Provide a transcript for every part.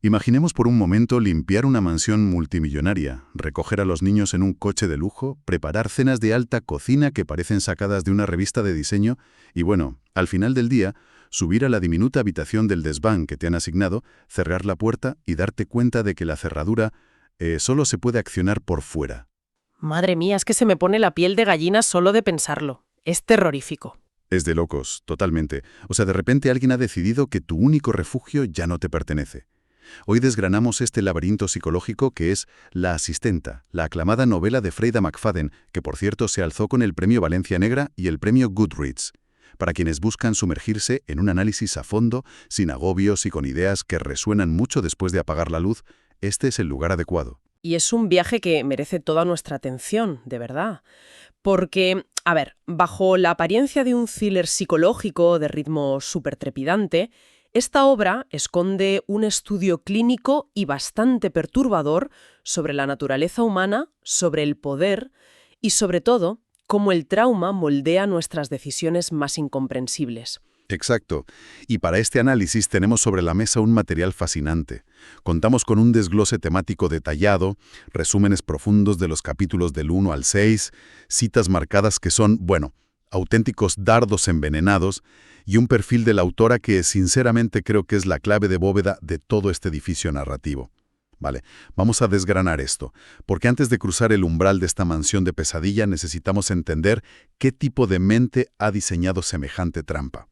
Imaginemos por un momento limpiar una mansión multimillonaria, recoger a los niños en un coche de lujo, preparar cenas de alta cocina que parecen sacadas de una revista de diseño y, bueno, al final del día, subir a la diminuta habitación del desván que te han asignado, cerrar la puerta y darte cuenta de que la cerradura solo se puede accionar por fuera. Madre mía, es que se me pone la piel de gallina solo de pensarlo. Es terrorífico. Es de locos, totalmente. O sea, de repente alguien ha decidido que tu único refugio ya no te pertenece. Hoy desgranamos este laberinto psicológico que es La asistenta, la aclamada novela de Freida McFadden, que por cierto se alzó con el Premio Valencia Negra y el Premio Goodreads, para quienes buscan sumergirse en un análisis a fondo, sin agobios y con ideas que resuenan mucho después de apagar la luz. Este es el lugar adecuado. Y es un viaje que merece toda nuestra atención, de verdad. Porque, a ver, bajo la apariencia de un thriller psicológico de ritmo súper trepidante, esta obra esconde un estudio clínico y bastante perturbador sobre la naturaleza humana, sobre el poder y, sobre todo, cómo el trauma moldea nuestras decisiones más incomprensibles. Exacto. Y para este análisis tenemos sobre la mesa un material fascinante. Contamos con un desglose temático detallado, resúmenes profundos de los capítulos del 1 al 6, citas marcadas que son, bueno, auténticos dardos envenenados, y un perfil de la autora que sinceramente creo que es la clave de bóveda de todo este edificio narrativo. Vale, vamos a desgranar esto, porque antes de cruzar el umbral de esta mansión de pesadilla necesitamos entender qué tipo de mente ha diseñado semejante trampa.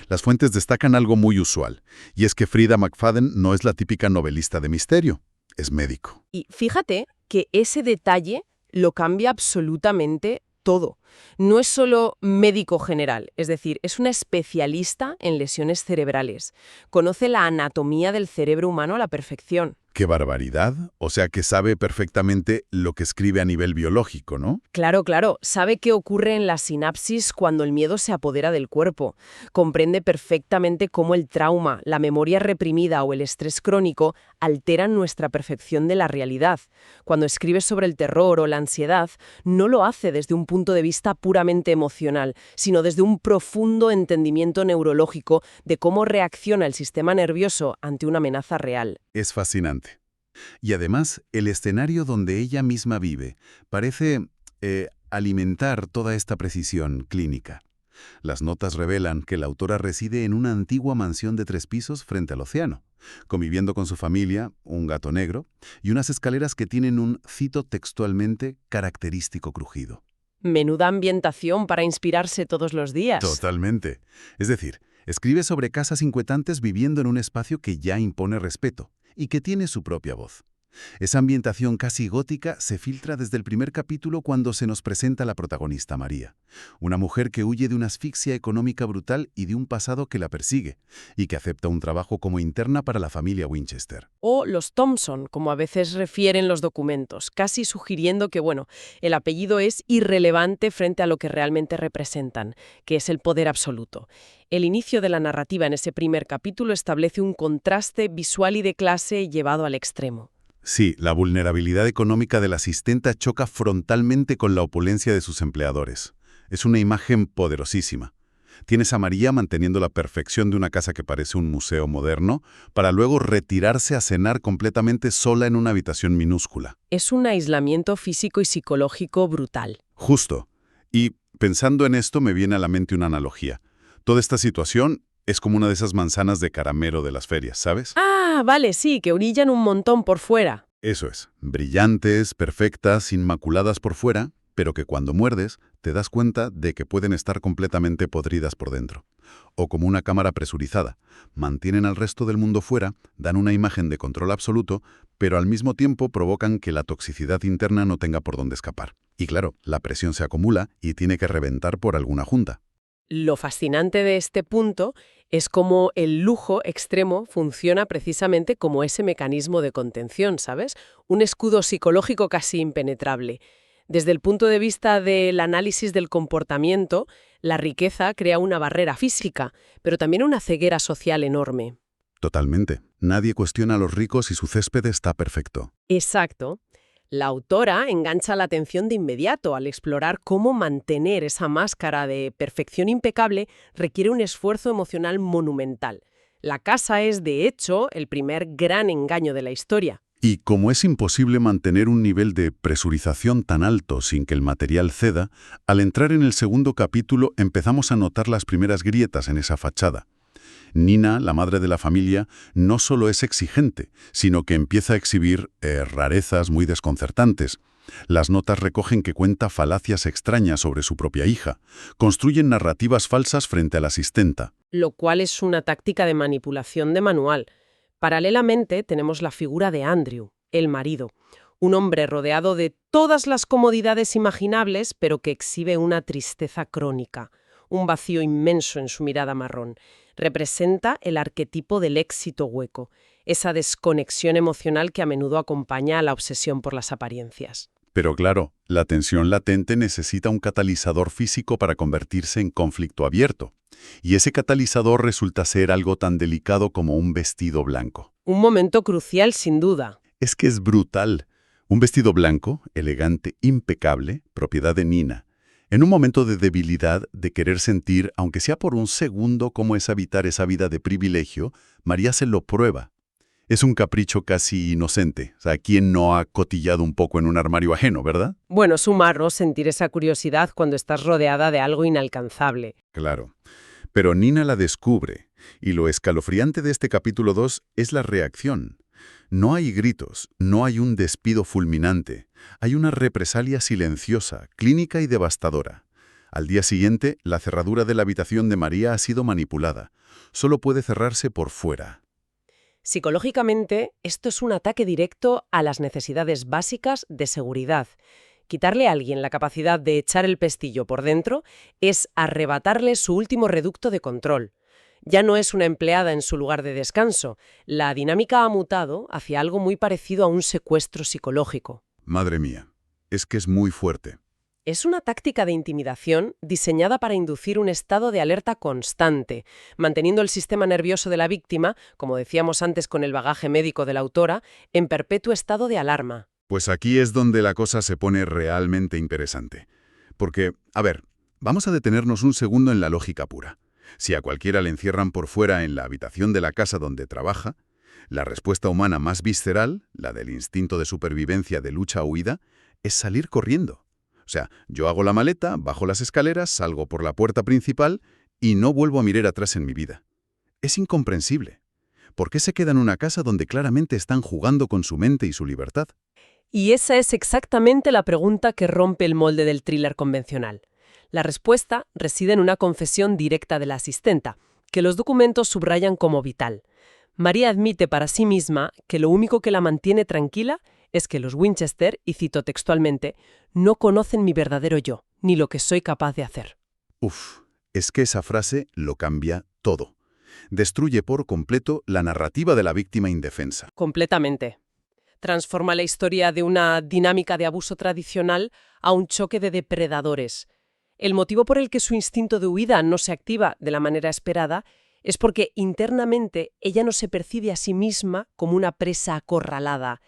Las fuentes destacan algo muy usual, y es que Freida McFadden no es la típica novelista de misterio, es médico. Y fíjate que ese detalle lo cambia absolutamente todo. No es solo médico general, es decir, es una especialista en lesiones cerebrales. Conoce la anatomía del cerebro humano a la perfección. ¡Qué barbaridad! O sea que sabe perfectamente lo que escribe a nivel biológico, ¿no? Claro, claro, sabe qué ocurre en la sinapsis cuando el miedo se apodera del cuerpo. Comprende perfectamente cómo el trauma, la memoria reprimida o el estrés crónico alteran nuestra percepción de la realidad. Cuando escribe sobre el terror o la ansiedad, no lo hace desde un punto de vista puramente emocional, sino desde un profundo entendimiento neurológico de cómo reacciona el sistema nervioso ante una amenaza real. Es fascinante. Y además, el escenario donde ella misma vive parece alimentar toda esta precisión clínica. Las notas revelan que la autora reside en una antigua mansión de 3 pisos frente al océano, conviviendo con su familia, un gato negro, y unas escaleras que tienen un, cito textualmente, característico crujido. Menuda ambientación para inspirarse todos los días. Totalmente. Es decir, escribe sobre casas inquietantes viviendo en un espacio que ya impone respeto y que tiene su propia voz. Esa ambientación casi gótica se filtra desde el primer capítulo cuando se nos presenta la protagonista María, una mujer que huye de una asfixia económica brutal y de un pasado que la persigue, y que acepta un trabajo como interna para la familia Winchester. O los Thompson, como a veces refieren los documentos, casi sugiriendo que, bueno, el apellido es irrelevante frente a lo que realmente representan, que es el poder absoluto. El inicio de la narrativa en ese primer capítulo establece un contraste visual y de clase llevado al extremo. Sí, la vulnerabilidad económica de la asistenta choca frontalmente con la opulencia de sus empleadores. Es una imagen poderosísima. Tienes a María manteniendo la perfección de una casa que parece un museo moderno, para luego retirarse a cenar completamente sola en una habitación minúscula. Es un aislamiento físico y psicológico brutal. Justo. Y pensando en esto me viene a la mente una analogía. Toda esta situación es como una de esas manzanas de caramelo de las ferias, ¿sabes? Ah, vale, sí, que brillan un montón por fuera. Eso es. Brillantes, perfectas, inmaculadas por fuera, pero que cuando muerdes te das cuenta de que pueden estar completamente podridas por dentro. O como una cámara presurizada. Mantienen al resto del mundo fuera, dan una imagen de control absoluto, pero al mismo tiempo provocan que la toxicidad interna no tenga por dónde escapar. Y claro, la presión se acumula y tiene que reventar por alguna junta. Lo fascinante de este punto es cómo el lujo extremo funciona precisamente como ese mecanismo de contención, ¿sabes? Un escudo psicológico casi impenetrable. Desde el punto de vista del análisis del comportamiento, la riqueza crea una barrera física, pero también una ceguera social enorme. Totalmente. Nadie cuestiona a los ricos y su césped está perfecto. Exacto. La autora engancha la atención de inmediato al explorar cómo mantener esa máscara de perfección impecable requiere un esfuerzo emocional monumental. La casa es, de hecho, el primer gran engaño de la historia. Y como es imposible mantener un nivel de presurización tan alto sin que el material ceda, al entrar en el segundo capítulo empezamos a notar las primeras grietas en esa fachada. Nina, la madre de la familia, no solo es exigente, sino que empieza a exhibir rarezas muy desconcertantes. Las notas recogen que cuenta falacias extrañas sobre su propia hija. Construyen narrativas falsas frente a la asistenta. Lo cual es una táctica de manipulación de manual. Paralelamente tenemos la figura de Andrew, el marido, un hombre rodeado de todas las comodidades imaginables, pero que exhibe una tristeza crónica, un vacío inmenso en su mirada marrón. Representa el arquetipo del éxito hueco, esa desconexión emocional que a menudo acompaña a la obsesión por las apariencias. Pero claro, la tensión latente necesita un catalizador físico para convertirse en conflicto abierto. Y ese catalizador resulta ser algo tan delicado como un vestido blanco. Un momento crucial, sin duda. Es que es brutal. Un vestido blanco, elegante, impecable, propiedad de Nina. En un momento de debilidad, de querer sentir, aunque sea por un segundo, cómo es habitar esa vida de privilegio, María se lo prueba. Es un capricho casi inocente. O sea, ¿quién no ha cotillado un poco en un armario ajeno, verdad? Bueno, es humano sentir esa curiosidad cuando estás rodeada de algo inalcanzable. Claro. Pero Nina la descubre, y lo escalofriante de este capítulo 2 es la reacción. No hay gritos, no hay un despido fulminante, hay una represalia silenciosa, clínica y devastadora. Al día siguiente, la cerradura de la habitación de María ha sido manipulada. Solo puede cerrarse por fuera. Psicológicamente, esto es un ataque directo a las necesidades básicas de seguridad. Quitarle a alguien la capacidad de echar el pestillo por dentro es arrebatarle su último reducto de control. Ya no es una empleada en su lugar de descanso. La dinámica ha mutado hacia algo muy parecido a un secuestro psicológico. Madre mía, es que es muy fuerte. Es una táctica de intimidación diseñada para inducir un estado de alerta constante, manteniendo el sistema nervioso de la víctima, como decíamos antes con el bagaje médico de la autora, en perpetuo estado de alarma. Pues aquí es donde la cosa se pone realmente interesante. Porque, a ver, vamos a detenernos un segundo en la lógica pura. Si a cualquiera le encierran por fuera en la habitación de la casa donde trabaja, la respuesta humana más visceral, la del instinto de supervivencia de lucha-huida, es salir corriendo. O sea, yo hago la maleta, bajo las escaleras, salgo por la puerta principal y no vuelvo a mirar atrás en mi vida. Es incomprensible. ¿Por qué se queda en una casa donde claramente están jugando con su mente y su libertad? Y esa es exactamente la pregunta que rompe el molde del thriller convencional. La respuesta reside en una confesión directa de la asistenta, que los documentos subrayan como vital. María admite para sí misma que lo único que la mantiene tranquila es que los Winchester, y cito textualmente, no conocen mi verdadero yo, ni lo que soy capaz de hacer. Uf, es que esa frase lo cambia todo. Destruye por completo la narrativa de la víctima indefensa. Completamente. Transforma la historia de una dinámica de abuso tradicional a un choque de depredadores. El motivo por el que su instinto de huida no se activa de la manera esperada es porque internamente ella no se percibe a sí misma como una presa acorralada.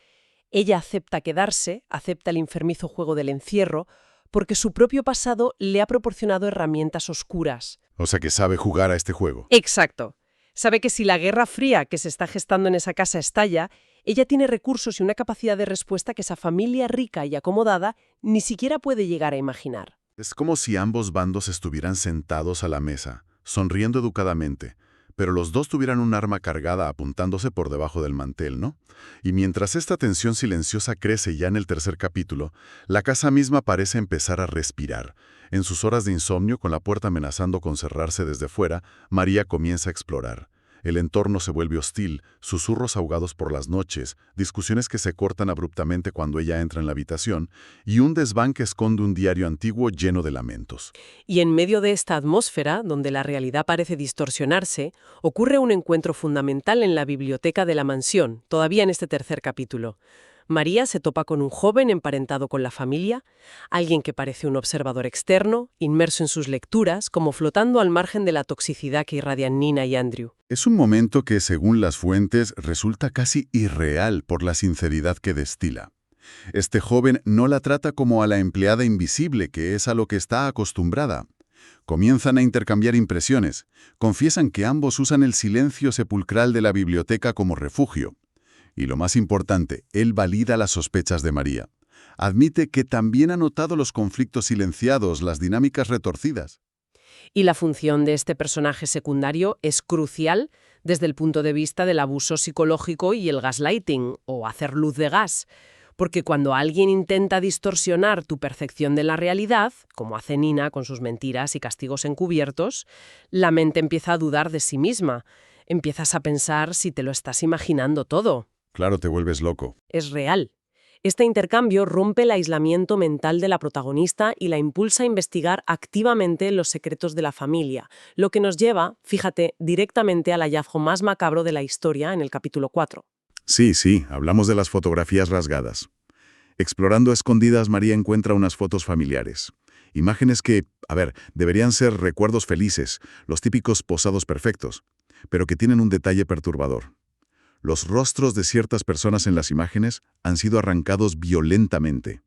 Ella acepta quedarse, acepta el enfermizo juego del encierro, porque su propio pasado le ha proporcionado herramientas oscuras. O sea que sabe jugar a este juego. Exacto. Sabe que si la guerra fría que se está gestando en esa casa estalla, ella tiene recursos y una capacidad de respuesta que esa familia rica y acomodada ni siquiera puede llegar a imaginar. Es como si ambos bandos estuvieran sentados a la mesa, sonriendo educadamente, pero los dos tuvieran un arma cargada apuntándose por debajo del mantel, ¿no? Y mientras esta tensión silenciosa crece ya en el tercer capítulo, la casa misma parece empezar a respirar. En sus horas de insomnio, con la puerta amenazando con cerrarse desde fuera, María comienza a explorar. El entorno se vuelve hostil, susurros ahogados por las noches, discusiones que se cortan abruptamente cuando ella entra en la habitación, y un desván que esconde un diario antiguo lleno de lamentos. Y en medio de esta atmósfera, donde la realidad parece distorsionarse, ocurre un encuentro fundamental en la biblioteca de la mansión, todavía en este tercer capítulo. María se topa con un joven emparentado con la familia, alguien que parece un observador externo, inmerso en sus lecturas, como flotando al margen de la toxicidad que irradian Nina y Andrew. Es un momento que, según las fuentes, resulta casi irreal por la sinceridad que destila. Este joven no la trata como a la empleada invisible, que es a lo que está acostumbrada. Comienzan a intercambiar impresiones. Confiesan que ambos usan el silencio sepulcral de la biblioteca como refugio. Y lo más importante, él valida las sospechas de María. Admite que también ha notado los conflictos silenciados, las dinámicas retorcidas. Y la función de este personaje secundario es crucial desde el punto de vista del abuso psicológico y el gaslighting, o hacer luz de gas. Porque cuando alguien intenta distorsionar tu percepción de la realidad, como hace Nina con sus mentiras y castigos encubiertos, la mente empieza a dudar de sí misma. Empiezas a pensar si te lo estás imaginando todo. Claro, te vuelves loco. Es real. Este intercambio rompe el aislamiento mental de la protagonista y la impulsa a investigar activamente los secretos de la familia, lo que nos lleva, fíjate, directamente al hallazgo más macabro de la historia en el capítulo 4. Sí, hablamos de las fotografías rasgadas. Explorando a escondidas, María encuentra unas fotos familiares. Imágenes que, deberían ser recuerdos felices, los típicos posados perfectos, pero que tienen un detalle perturbador. Los rostros de ciertas personas en las imágenes han sido arrancados violentamente.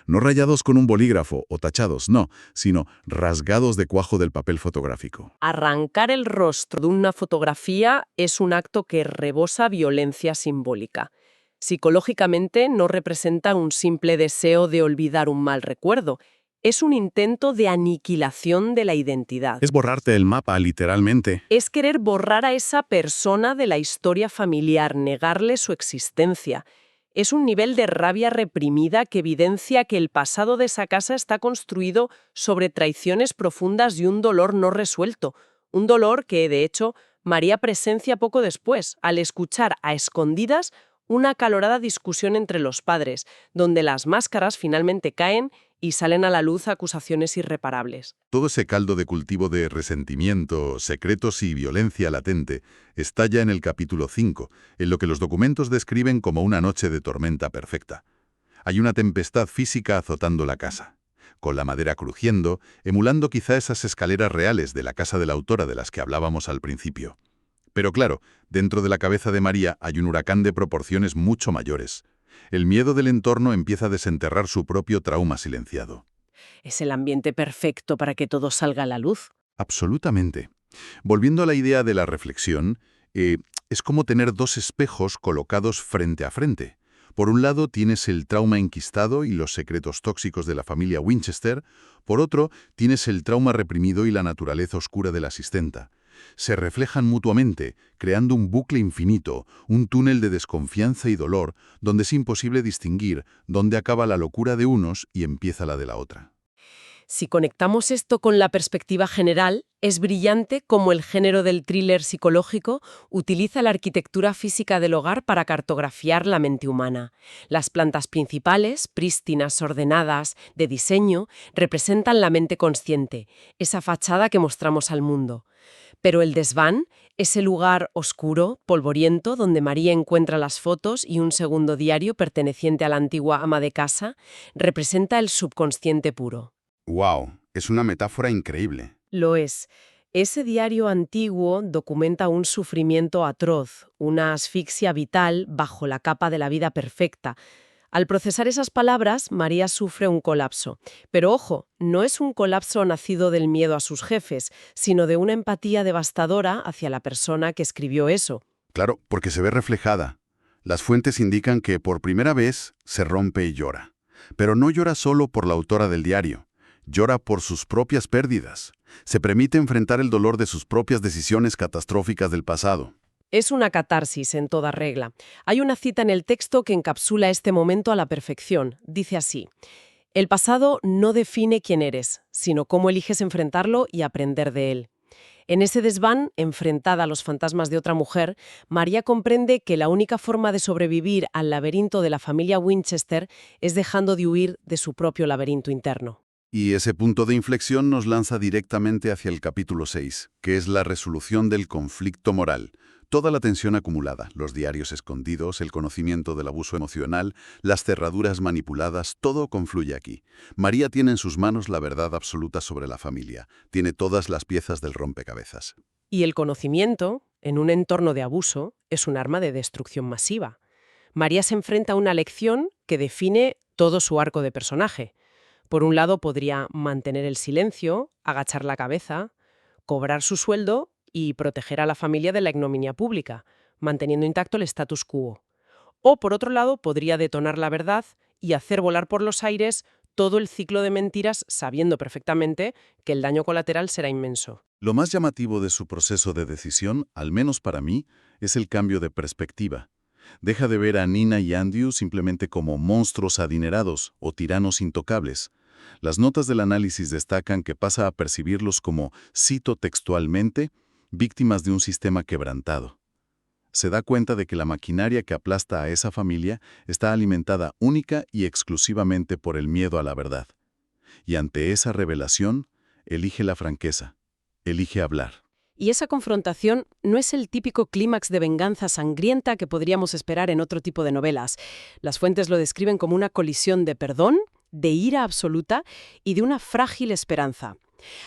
No rayados con un bolígrafo o tachados, no, sino rasgados de cuajo del papel fotográfico. Arrancar el rostro de una fotografía es un acto que rebosa violencia simbólica. Psicológicamente no representa un simple deseo de olvidar un mal recuerdo, es un intento de aniquilación de la identidad. Es borrarte el mapa, literalmente. Es querer borrar a esa persona de la historia familiar, negarle su existencia. Es un nivel de rabia reprimida que evidencia que el pasado de esa casa está construido sobre traiciones profundas y un dolor no resuelto. Un dolor que, de hecho, María presencia poco después, al escuchar a escondidas una acalorada discusión entre los padres, donde las máscaras finalmente caen y salen a la luz acusaciones irreparables. Todo ese caldo de cultivo de resentimiento, secretos y violencia latente estalla en el capítulo 5, en lo que los documentos describen como una noche de tormenta perfecta. Hay una tempestad física azotando la casa, con la madera crujiendo, emulando quizá esas escaleras reales de la casa de la autora de las que hablábamos al principio. Pero claro, dentro de la cabeza de María hay un huracán de proporciones mucho mayores. El miedo del entorno empieza a desenterrar su propio trauma silenciado. Es el ambiente perfecto para que todo salga a la luz. Absolutamente. Volviendo a la idea de la reflexión, es como tener dos espejos colocados frente a frente. Por un lado tienes el trauma enquistado y los secretos tóxicos de la familia Winchester, por otro tienes el trauma reprimido y la naturaleza oscura de la asistenta. Se reflejan mutuamente, creando un bucle infinito, un túnel de desconfianza y dolor, donde es imposible distinguir dónde acaba la locura de unos y empieza la de la otra. Si conectamos esto con la perspectiva general, es brillante cómo el género del thriller psicológico utiliza la arquitectura física del hogar para cartografiar la mente humana. Las plantas principales, prístinas, ordenadas, de diseño, representan la mente consciente, esa fachada que mostramos al mundo. Pero el desván, ese lugar oscuro, polvoriento, donde María encuentra las fotos y un segundo diario perteneciente a la antigua ama de casa, representa el subconsciente puro. ¡Wow! Es una metáfora increíble. Lo es. Ese diario antiguo documenta un sufrimiento atroz, una asfixia vital bajo la capa de la vida perfecta. Al procesar esas palabras, María sufre un colapso. Pero ojo, no es un colapso nacido del miedo a sus jefes, sino de una empatía devastadora hacia la persona que escribió eso. Claro, porque se ve reflejada. Las fuentes indican que por primera vez se rompe y llora. Pero no llora solo por la autora del diario. Llora por sus propias pérdidas. Se permite enfrentar el dolor de sus propias decisiones catastróficas del pasado. Es una catarsis en toda regla. Hay una cita en el texto que encapsula este momento a la perfección. Dice así: el pasado no define quién eres, sino cómo eliges enfrentarlo y aprender de él. En ese desván, enfrentada a los fantasmas de otra mujer, María comprende que la única forma de sobrevivir al laberinto de la familia Winchester es dejando de huir de su propio laberinto interno. Y ese punto de inflexión nos lanza directamente hacia el capítulo 6, que es la resolución del conflicto moral. Toda la tensión acumulada, los diarios escondidos, el conocimiento del abuso emocional, las cerraduras manipuladas, todo confluye aquí. María tiene en sus manos la verdad absoluta sobre la familia. Tiene todas las piezas del rompecabezas. Y el conocimiento, en un entorno de abuso, es un arma de destrucción masiva. María se enfrenta a una lección que define todo su arco de personaje. Por un lado, podría mantener el silencio, agachar la cabeza, cobrar su sueldo y proteger a la familia de la ignominia pública, manteniendo intacto el status quo. O, por otro lado, podría detonar la verdad y hacer volar por los aires todo el ciclo de mentiras sabiendo perfectamente que el daño colateral será inmenso. Lo más llamativo de su proceso de decisión, al menos para mí, es el cambio de perspectiva. Deja de ver a Nina y Andrew simplemente como monstruos adinerados o tiranos intocables. Las notas del análisis destacan que pasa a percibirlos como, cito textualmente, víctimas de un sistema quebrantado. Se da cuenta de que la maquinaria que aplasta a esa familia está alimentada única y exclusivamente por el miedo a la verdad. Y ante esa revelación, elige la franqueza, elige hablar. Y esa confrontación no es el típico clímax de venganza sangrienta que podríamos esperar en otro tipo de novelas. Las fuentes lo describen como una colisión de perdón, de ira absoluta y de una frágil esperanza.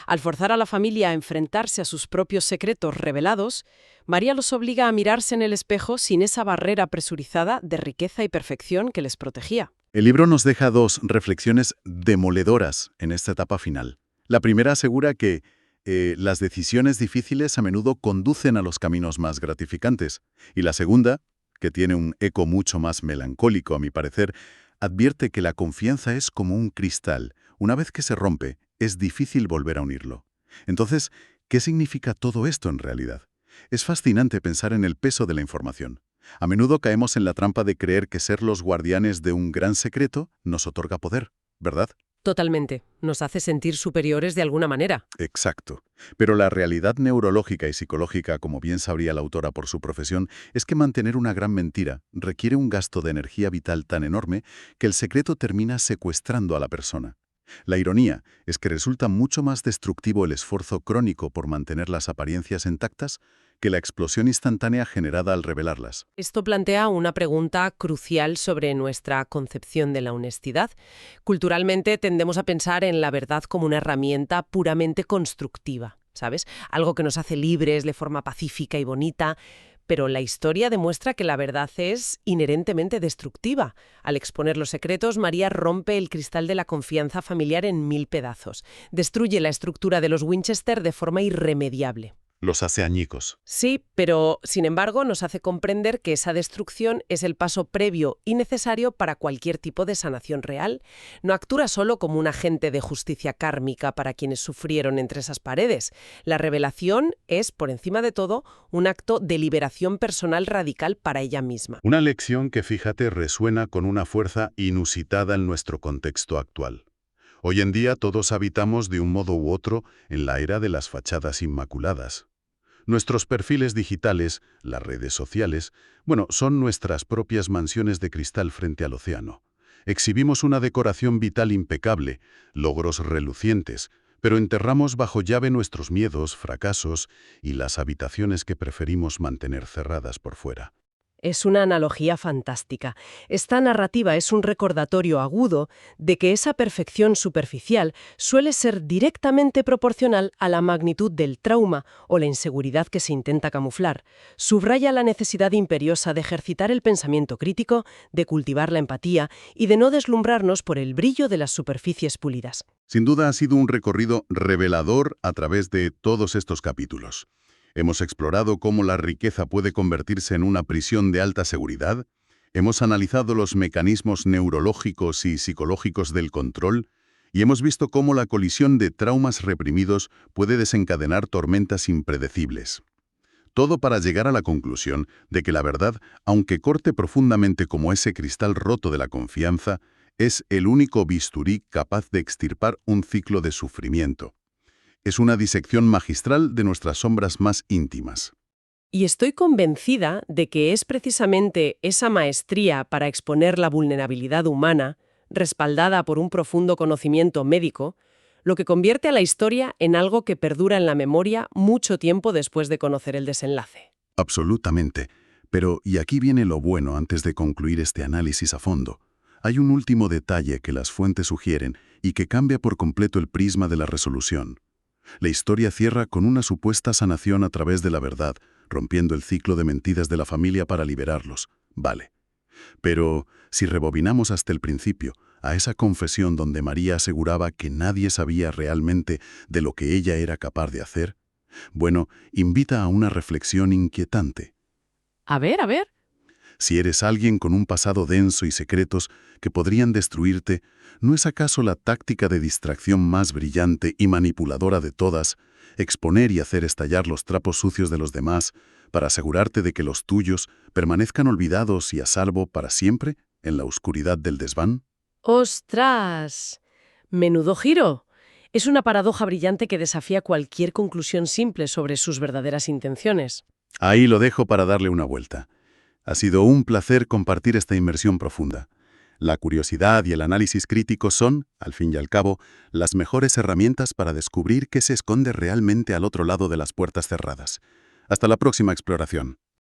Al forzar a la familia a enfrentarse a sus propios secretos revelados, María los obliga a mirarse en el espejo sin esa barrera presurizada de riqueza y perfección que les protegía. El libro nos deja dos reflexiones demoledoras en esta etapa final. La primera asegura que las decisiones difíciles a menudo conducen a los caminos más gratificantes. Y la segunda, que tiene un eco mucho más melancólico a mi parecer, advierte que la confianza es como un cristal. Una vez que se rompe, es difícil volver a unirlo. Entonces, ¿qué significa todo esto en realidad? Es fascinante pensar en el peso de la información. A menudo caemos en la trampa de creer que ser los guardianes de un gran secreto nos otorga poder, ¿verdad? Totalmente. Nos hace sentir superiores de alguna manera. Exacto. Pero la realidad neurológica y psicológica, como bien sabría la autora por su profesión, es que mantener una gran mentira requiere un gasto de energía vital tan enorme que el secreto termina secuestrando a la persona. La ironía es que resulta mucho más destructivo el esfuerzo crónico por mantener las apariencias intactas que la explosión instantánea generada al revelarlas. Esto plantea una pregunta crucial sobre nuestra concepción de la honestidad. Culturalmente tendemos a pensar en la verdad como una herramienta puramente constructiva, ¿sabes? Algo que nos hace libres de forma pacífica y bonita. Pero la historia demuestra que la verdad es inherentemente destructiva. Al exponer los secretos, María rompe el cristal de la confianza familiar en 1000 pedazos. Destruye la estructura de los Winchester de forma irremediable. Los hace añicos. Sí, pero, sin embargo, nos hace comprender que esa destrucción es el paso previo y necesario para cualquier tipo de sanación real. No actúa solo como un agente de justicia kármica para quienes sufrieron entre esas paredes. La revelación es, por encima de todo, un acto de liberación personal radical para ella misma. Una lección que, fíjate, resuena con una fuerza inusitada en nuestro contexto actual. Hoy en día todos habitamos de un modo u otro en la era de las fachadas inmaculadas. Nuestros perfiles digitales, las redes sociales, son nuestras propias mansiones de cristal frente al océano. Exhibimos una decoración vital impecable, logros relucientes, pero enterramos bajo llave nuestros miedos, fracasos y las habitaciones que preferimos mantener cerradas por fuera. Es una analogía fantástica. Esta narrativa es un recordatorio agudo de que esa perfección superficial suele ser directamente proporcional a la magnitud del trauma o la inseguridad que se intenta camuflar. Subraya la necesidad imperiosa de ejercitar el pensamiento crítico, de cultivar la empatía y de no deslumbrarnos por el brillo de las superficies pulidas. Sin duda ha sido un recorrido revelador a través de todos estos capítulos. Hemos explorado cómo la riqueza puede convertirse en una prisión de alta seguridad, hemos analizado los mecanismos neurológicos y psicológicos del control, y hemos visto cómo la colisión de traumas reprimidos puede desencadenar tormentas impredecibles. Todo para llegar a la conclusión de que la verdad, aunque corte profundamente como ese cristal roto de la confianza, es el único bisturí capaz de extirpar un ciclo de sufrimiento. Es una disección magistral de nuestras sombras más íntimas. Y estoy convencida de que es precisamente esa maestría para exponer la vulnerabilidad humana, respaldada por un profundo conocimiento médico, lo que convierte a la historia en algo que perdura en la memoria mucho tiempo después de conocer el desenlace. Absolutamente. Pero, y aquí viene lo bueno antes de concluir este análisis a fondo. Hay un último detalle que las fuentes sugieren y que cambia por completo el prisma de la resolución. La historia cierra con una supuesta sanación a través de la verdad, rompiendo el ciclo de mentiras de la familia para liberarlos. Vale. Pero, si rebobinamos hasta el principio, a esa confesión donde María aseguraba que nadie sabía realmente de lo que ella era capaz de hacer, bueno, invita a una reflexión inquietante. A ver, a ver. Si eres alguien con un pasado denso y secretos que podrían destruirte, ¿no es acaso la táctica de distracción más brillante y manipuladora de todas exponer y hacer estallar los trapos sucios de los demás para asegurarte de que los tuyos permanezcan olvidados y a salvo para siempre en la oscuridad del desván? ¡Ostras! Menudo giro. Es una paradoja brillante que desafía cualquier conclusión simple sobre sus verdaderas intenciones. Ahí lo dejo para darle una vuelta. Ha sido un placer compartir esta inmersión profunda. La curiosidad y el análisis crítico son, al fin y al cabo, las mejores herramientas para descubrir qué se esconde realmente al otro lado de las puertas cerradas. Hasta la próxima exploración.